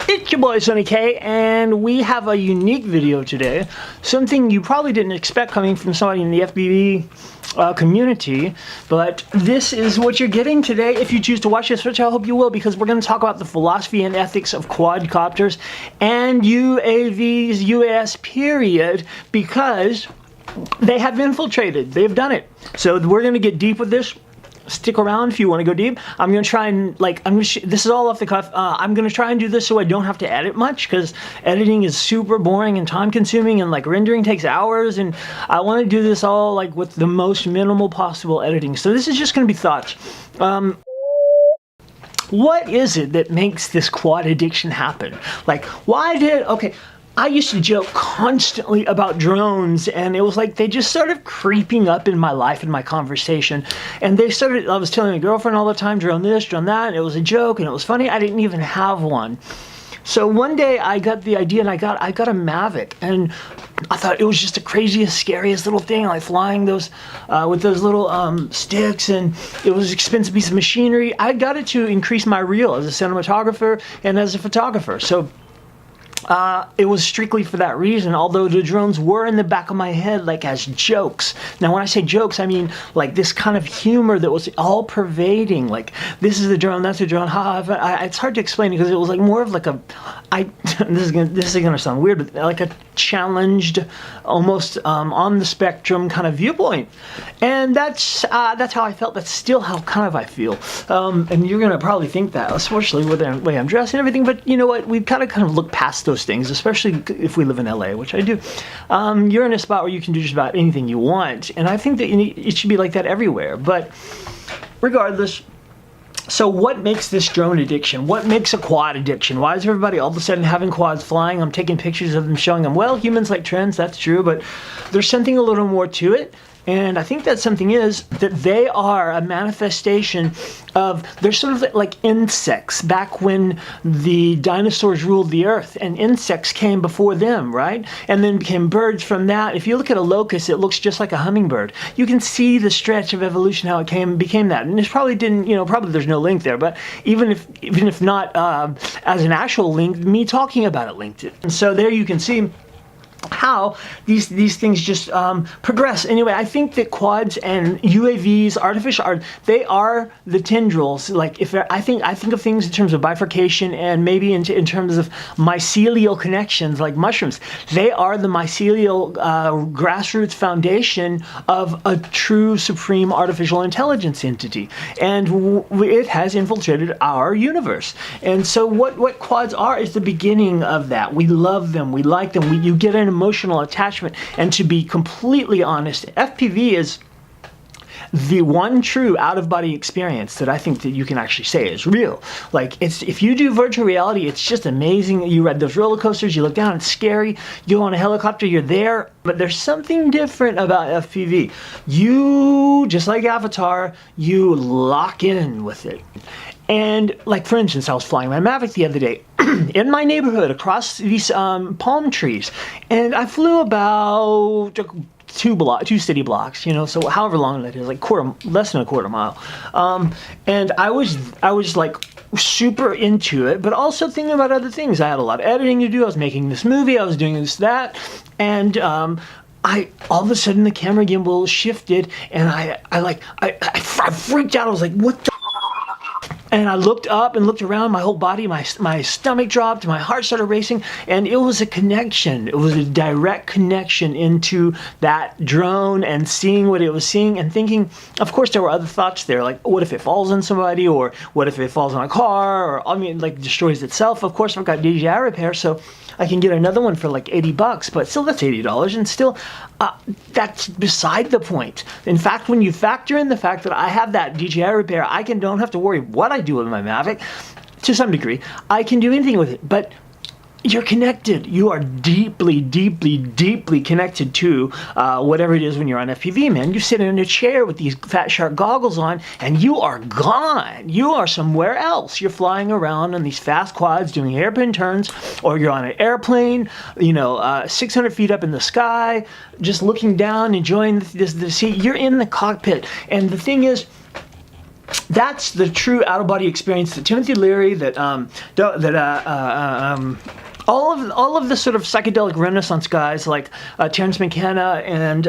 It's your boy Sonny Kaye, and we have a unique video today. Something you probably didn't expect coming from somebody in the FPV community, but this is what you're getting today if you choose to watch this, which I hope you will, because we're going to talk about the philosophy and ethics of quadcopters and UAVs, UAS period, because they have infiltrated. They've done it. So we're going to get deep with this. Stick around if you want to go deep. I'm going to try and, this is all off the cuff. I'm going to try and do this so I don't have to edit much, because editing is super boring and time consuming, and rendering takes hours, and I want to do this all with the most minimal possible editing. So this is just going to be thoughts. What is it that makes this quad addiction happen? Okay, I used to joke constantly about drones, and it was like they just started creeping up in my life, in my conversation. And I was telling my girlfriend all the time, drone this, drone that, and it was a joke, and it was funny. I didn't even have one. So one day I got the idea, and I got a Mavic, and I thought it was just the craziest, scariest little thing, flying those with those little sticks, and it was an expensive piece of machinery. I got it to increase my reel as a cinematographer and as a photographer. So it was strictly for that reason, although the drones were in the back of my head as jokes. Now when I say jokes, I mean this kind of humor that was all pervading, this is a drone, that's a drone, it's hard to explain because it was more of this is gonna sound weird, but a challenged, almost on the spectrum kind of viewpoint. And that's how I felt. That's still how I feel. And you're gonna probably think that, especially with the way I'm dressed and everything, but you know what, we've kind of look past those things, especially if we live in LA, which I do. You're in a spot where you can do just about anything you want, and I think that it should be like that everywhere. But regardless, so what makes this drone addiction? What makes a quad addiction? Why is everybody all of a sudden having quads flying? I'm taking pictures of them, showing them, well, humans like trends, that's true, but there's something a little more to it. And I think that something is that they are a manifestation of, they're sort of like insects back when the dinosaurs ruled the earth, and insects came before them, right? And then became birds from that. If you look at a locust, it looks just like a hummingbird. You can see the stretch of evolution, how it became that. And it probably didn't, probably there's no link there, but even if not as an actual link, me talking about it linked it. And so there you can see how these things just progress. Anyway, I think that quads and UAVs, artificial art, they are the tendrils. I think of things in terms of bifurcation, and maybe in terms of mycelial connections, like mushrooms. They are the mycelial grassroots foundation of a true supreme artificial intelligence entity, and it has infiltrated our universe. And so what quads are is the beginning of that. We love them, we like them, you get an emotional attachment. And to be completely honest, FPV is the one true out-of-body experience that I think that you can actually say is real. If you do virtual reality, it's just amazing. You ride those roller coasters, you look down, it's scary. You go on a helicopter, you're there. But there's something different about FPV. You, just like Avatar, you lock in with it. And for instance, I was flying my Mavic the other day in my neighborhood across these palm trees, and I flew about two city blocks, so however long that is, less than a quarter mile. And I was super into it, but also thinking about other things. I had a lot of editing to do. I was making this movie. I was doing this, that, and all of a sudden the camera gimbal shifted, and I freaked out. I was like, what the? And I looked up and looked around, my whole body, my stomach dropped, my heart started racing, and it was a connection. It was a direct connection into that drone and seeing what it was seeing and thinking. Of course, there were other thoughts there, what if it falls on somebody, or what if it falls on a car, or destroys itself. Of course, I've got DJI repair, so I can get another one for $80, but still that's $80, and still that's beside the point. In fact, when you factor in the fact that I have that DJI repair, I don't have to worry what I do with my Mavic. To some degree, I can do anything with it, but you're connected. You are deeply, deeply, deeply connected to whatever it is when you're on FPV, man. You sit in a chair with these fat shark goggles on, and you are gone. You are somewhere else. You're flying around on these fast quads doing hairpin turns, or you're on an airplane, 600 feet up in the sky, just looking down, enjoying the sea. You're in the cockpit. And the thing is, that's the true out-of-body experience that Timothy Leary, all of the sort of psychedelic Renaissance guys like Terence McKenna and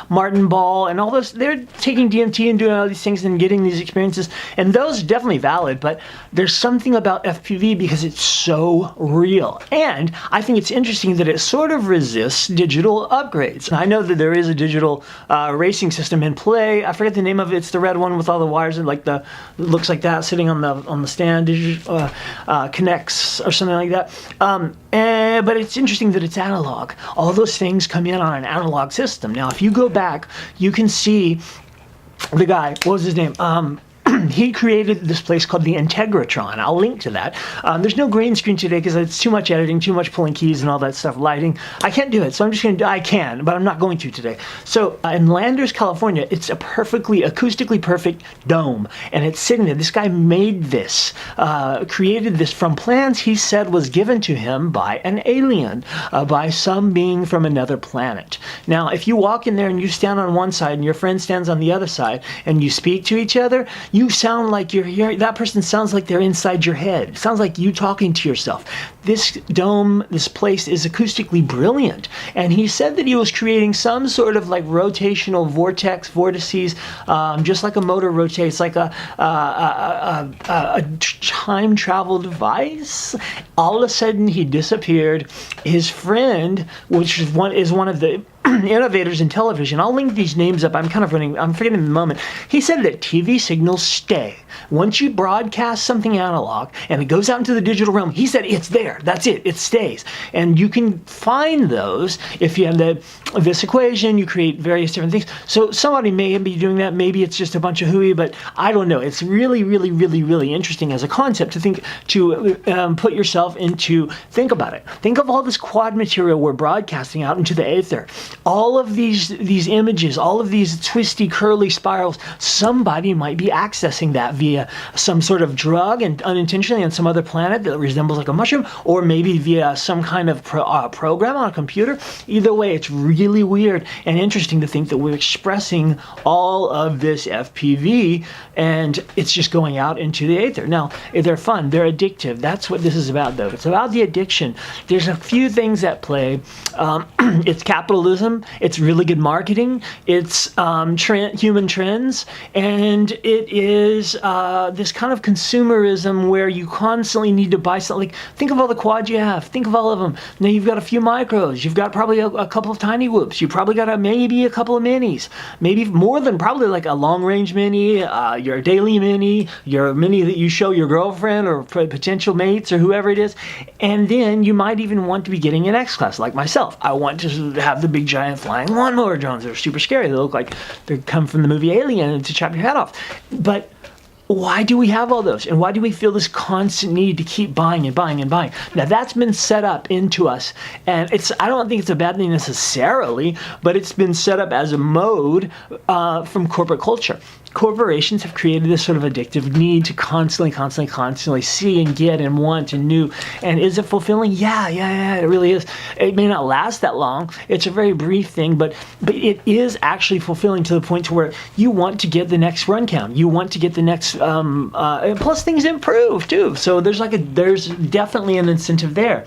Martin Ball and all those, they're taking DMT and doing all these things and getting these experiences, and those are definitely valid, but there's something about FPV because it's so real. And I think it's interesting that it sort of resists digital upgrades. I know that there is a digital racing system in play. I forget the name of it. It's the red one with all the wires and like it looks like that sitting on the stand, connects or something like that. But it's interesting that it's analog. All those things come in on an analog system. Now, if you go back, you can see the guy, what was his name? He created this place called the Integratron. I'll link to that. There's no green screen today because it's too much editing, too much pulling keys and all that stuff, lighting. I can't do it, so I'm just going to, I can, but I'm not going to today. So in Landers, California, it's a acoustically perfect dome, and it's sitting there. This guy made this, created this from plans he said was given to him by an alien, by some being from another planet. Now, if you walk in there and you stand on one side and your friend stands on the other side and you speak to each other, you sound like you're hearing, that person sounds like they're inside your head. It sounds like you talking to yourself. This dome, this place is acoustically brilliant. And he said that he was creating some sort of like rotational vortices, just like a motor rotates, like a time travel device. All of a sudden he disappeared. His friend, which is one of the innovators in television, I'll link these names up, I'm forgetting in the moment. He said that TV signals stay. Once you broadcast something analog and it goes out into the digital realm, he said it's there, that's it stays. And you can find those if you have this equation, you create various different things. So somebody may be doing that, maybe it's just a bunch of hooey, but I don't know. It's really, really, really, really interesting as a concept to put yourself into, think about it. Think of all this quad material we're broadcasting out into the aether. All of these images, all of these twisty, curly spirals, somebody might be accessing that via some sort of drug and unintentionally on some other planet that resembles like a mushroom, or maybe via some kind of program on a computer. Either way, it's really weird and interesting to think that we're expressing all of this FPV and it's just going out into the aether. Now, they're fun, they're addictive. That's what this is about, though. It's about the addiction. There's a few things at play. It's capitalism, it's really good marketing, it's human trends, and it is this kind of consumerism where you constantly need to buy something. Like, think of all the quads you have. Think of all of them. Now you've got a few micros. You've got probably a couple of tiny whoops. You probably got maybe a couple of minis. Maybe more than probably like a long-range mini, your daily mini, your mini that you show your girlfriend or potential mates or whoever it is. And then you might even want to be getting an X-Class like myself. I want to have the big giant flying lawnmower drones. They're super scary. They look like they come from the movie Alien to chop your head off. But why do we have all those? And why do we feel this constant need to keep buying and buying and buying? Now, that's been set up into us. And I don't think it's a bad thing necessarily, but it's been set up as a mode from corporate culture. Corporations have created this sort of addictive need to constantly see and get and want and new. And is it fulfilling? Yeah, it really is. It may not last that long. It's a very brief thing, but it is actually fulfilling to the point to where you want to get the next run count. You want to get the next, plus things improve too. So there's definitely an incentive there.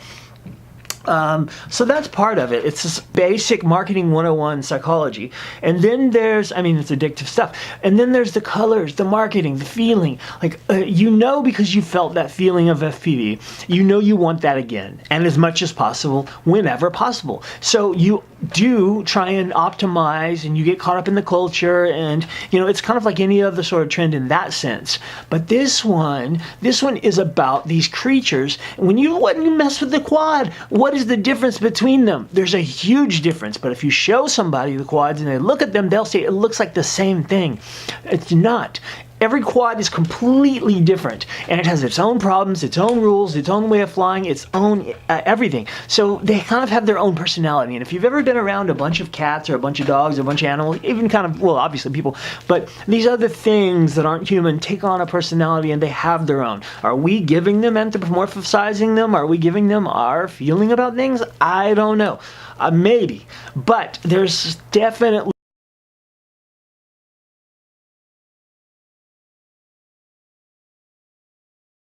So that's part of it. It's this basic marketing 101 psychology. And then it's addictive stuff. And then there's the colors, the marketing, the feeling. Like, because you felt that feeling of FPV, you want that again. And as much as possible, whenever possible. So you do try and optimize and you get caught up in the culture and, it's kind of like any other sort of trend in that sense. But this one is about these creatures. When you mess with the quad, what is the difference between them? There's a huge difference, but if you show somebody the quads and they look at them, they'll say it looks like the same thing. It's not. Every quad is completely different, and it has its own problems, its own rules, its own way of flying, its own everything. So they kind of have their own personality, and if you've ever been around a bunch of cats or a bunch of dogs or a bunch of animals, even obviously people, but these other things that aren't human take on a personality and they have their own. Are we giving them, anthropomorphizing them? Are we giving them our feeling about things? I don't know. Maybe, but there's definitely